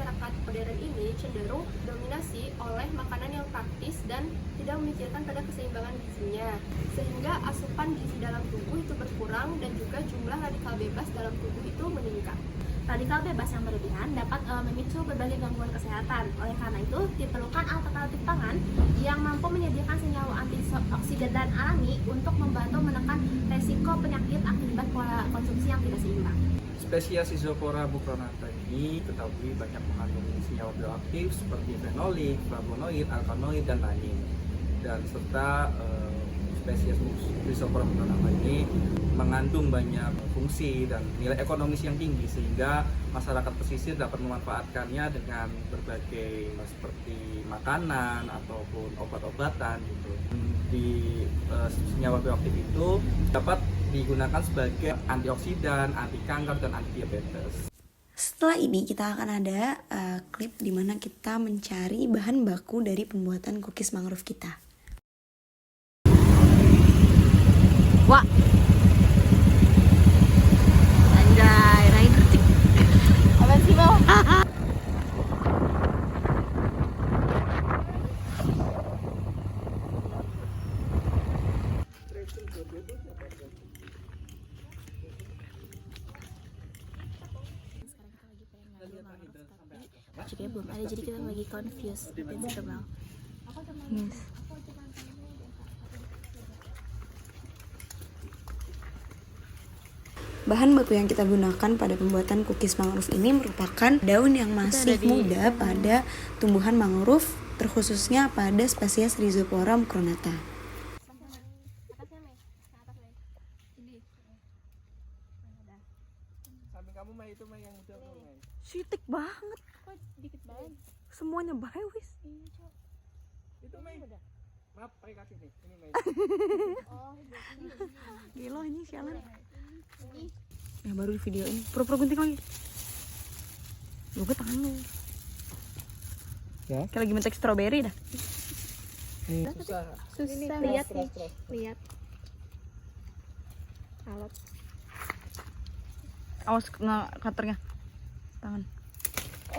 masyarakat modern ini cenderung dominasi oleh makanan yang praktis dan tidak memikirkan pada keseimbangan gizinya, sehingga asupan gizi dalam tubuh itu berkurang dan juga jumlah radikal bebas dalam tubuh itu meningkat. Radikal bebas yang berlebihan dapat memicu berbagai gangguan kesehatan. Oleh karena itu, diperlukan alternatif pangan yang mampu menyediakan senyawa antioksidan alami untuk membantu menekan resiko penyakit akibat pola konsumsi yang tidak seimbang. Spesies Rhizophora mucronata ini ketahui banyak mengandung senyawa bioaktif seperti fenolik, flavonoid, alkaloid, dan tanin. Dan serta spesies Rhizophora mucronata ini mengandung banyak fungsi dan nilai ekonomis yang tinggi, sehingga masyarakat pesisir dapat memanfaatkannya dengan berbagai seperti makanan ataupun obat-obatan gitu. Di senyawa bioaktif itu dapat digunakan sebagai antioksidan, anti kanker, dan anti diabetes. Setelah ini kita akan ada klip di mana kita mencari bahan baku dari pembuatan cookies mangrove kita. Wah, anjay, rider cik. Apa sih mau? Juga belum ada, jadi kita lagi confused dan sebel. Yes. Bahan baku yang kita gunakan pada pembuatan cookies mangrove ini merupakan daun yang masih muda pada tumbuhan mangrove, terkhususnya pada spesies Rhizophora mucronata. Kamu Mei, itu Mei yang udah Mei. Sitik banget. Kok dikit banget? Semuanya baik wis. Itu Mei. Maaf, pakai kaki nih. Ini Mei. Oh, Gila ini sialan. Ya baru di video ini. Pura-pura gunting lagi. Lu ke tangan lu. Ya. Kayak lagi mentek strawberry dah. Susah. susah lihat nih, lihat. Alat. Awas kena cutternya. Tangan.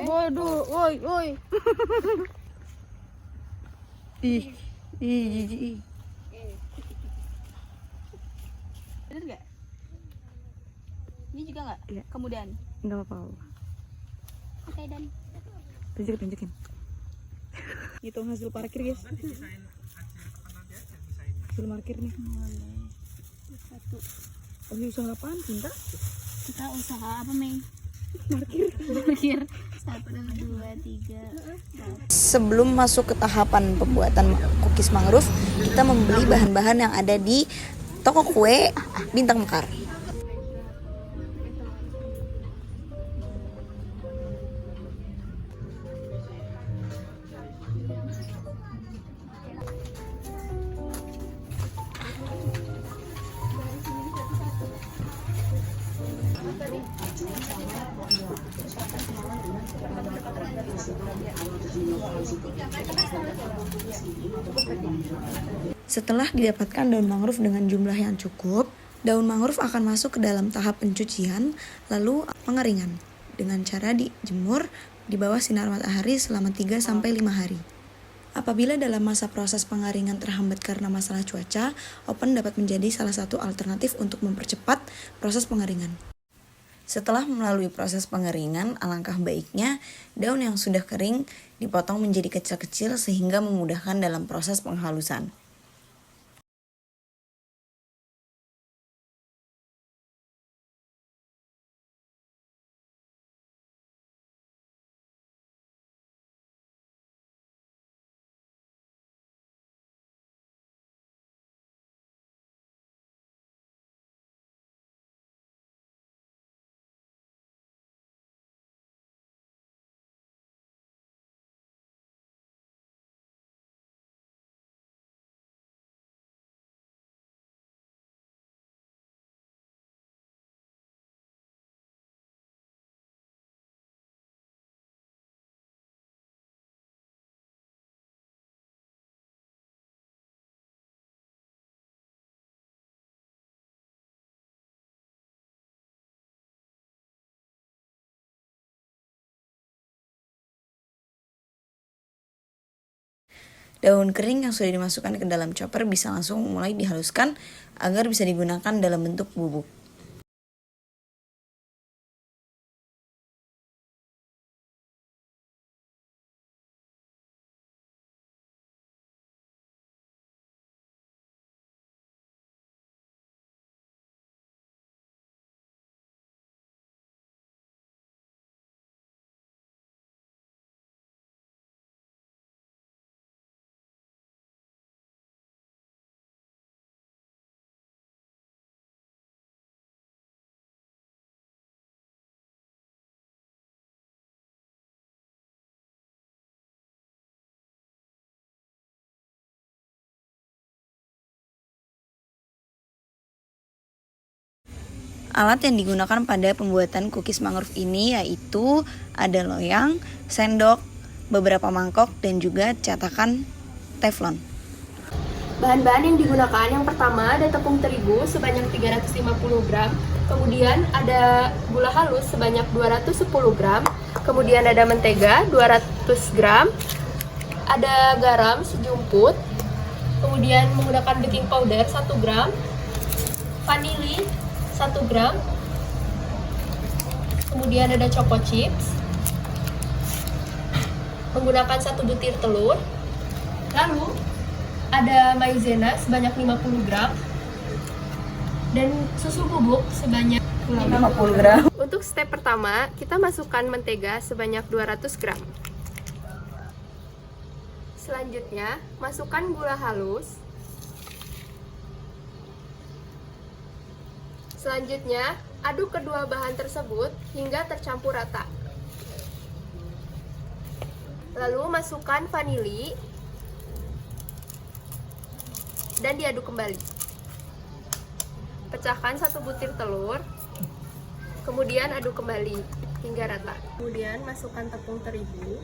Waduh, woi, woi. Ih, jijik. Bener nggak? Ini juga nggak? Iya. Kemudian. Enggak apa-apa. Oke dan. Tunjukin. Itu hasil parkir guys. Hasil parkir nih. Satu. Oh, usaha apaan cinta? Kita usaha apa, Mei? Parkir. Parkir. 1, 2, 3. Sebelum masuk ke tahapan pembuatan cookies mangrove, kita membeli bahan-bahan yang ada di toko kue Bintang Mekar. Setelah didapatkan daun mangrove dengan jumlah yang cukup, daun mangrove akan masuk ke dalam tahap pencucian, lalu pengeringan dengan cara dijemur di bawah sinar matahari selama 3-5 hari. Apabila dalam masa proses pengeringan terhambat karena masalah cuaca, open dapat menjadi salah satu alternatif untuk mempercepat proses pengeringan. Setelah melalui proses pengeringan, alangkah baiknya daun yang sudah kering dipotong menjadi kecil-kecil sehingga memudahkan dalam proses penghalusan. Daun kering yang sudah dimasukkan ke dalam chopper bisa langsung mulai dihaluskan agar bisa digunakan dalam bentuk bubuk. Alat yang digunakan pada pembuatan cookies mangrove ini yaitu ada loyang, sendok, beberapa mangkok, dan juga cetakan teflon. Bahan-bahan yang digunakan yang pertama ada tepung terigu sebanyak 350 gram, kemudian ada gula halus sebanyak 210 gram, kemudian ada mentega 200 gram, ada garam sejumput, kemudian menggunakan baking powder 1 gram, vanili 1 gram, kemudian ada choco chips, menggunakan 1 butir telur, lalu ada maizena sebanyak 50 gram, dan susu bubuk sebanyak 50 gram. Untuk step pertama, kita masukkan mentega sebanyak 200 gram. Selanjutnya, masukkan gula halus. Selanjutnya, aduk kedua bahan tersebut hingga tercampur rata. Lalu masukkan vanili dan diaduk kembali. Pecahkan 1 butir telur, kemudian aduk kembali hingga rata. Kemudian masukkan tepung terigu,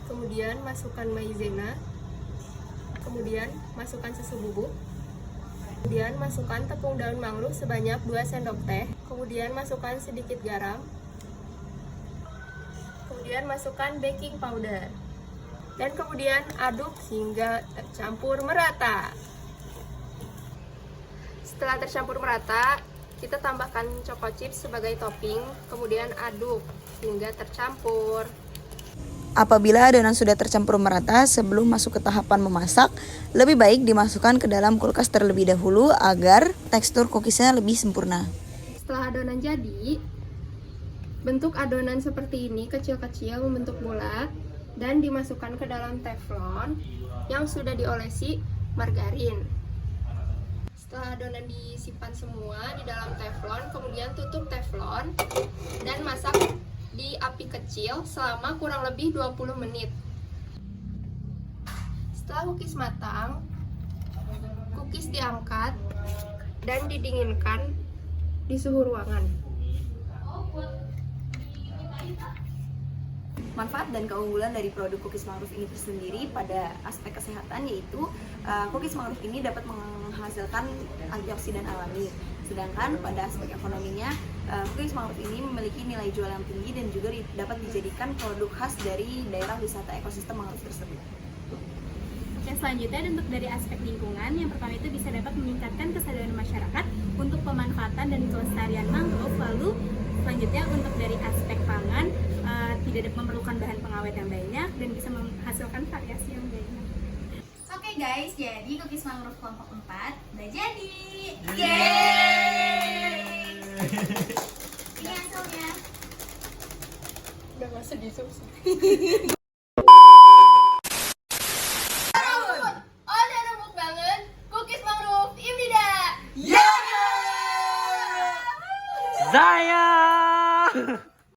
kemudian masukkan maizena, kemudian masukkan susu bubuk, kemudian masukkan tepung daun mangrove sebanyak 2 sendok teh, kemudian masukkan sedikit garam, kemudian masukkan baking powder, dan kemudian aduk hingga tercampur merata. Setelah tercampur merata, kita tambahkan choco chips sebagai topping, kemudian aduk hingga tercampur. Apabila adonan sudah tercampur merata sebelum masuk ke tahapan memasak, lebih baik dimasukkan ke dalam kulkas terlebih dahulu agar tekstur cookiesnya lebih sempurna. Setelah adonan jadi, bentuk adonan seperti ini kecil-kecil membentuk bulat dan dimasukkan ke dalam teflon yang sudah diolesi margarin. Setelah adonan disimpan semua di dalam teflon, kemudian tutup teflon dan masak di api kecil selama kurang lebih 20 menit. Setelah cookies matang, cookies diangkat dan didinginkan di suhu ruangan. Manfaat dan keunggulan dari produk cookies mangrove ini tersendiri pada aspek kesehatan yaitu cookies mangrove ini dapat menghasilkan antioksidan alami. Sedangkan pada aspek ekonominya, cookies mangrove ini memiliki nilai jual yang tinggi dan juga dapat dijadikan produk khas dari daerah wisata ekosistem mangrove tersebut. Oke, selanjutnya untuk dari aspek lingkungan, yang pertama itu bisa dapat meningkatkan kesadaran masyarakat untuk pemanfaatan dan kelestarian mangrove. Lalu selanjutnya untuk dari aspek pangan, tidak memerlukan bahan pengawet yang banyak dan bisa menghasilkan variasi yang banyak. Oke guys, jadi cookies mangrove kelompok 4 udah jadi. Yeay! Ini hasilnya. Udah gak sedih sih. Oh, ada remuk banget. Cookies mangrove Imdida. Zaya!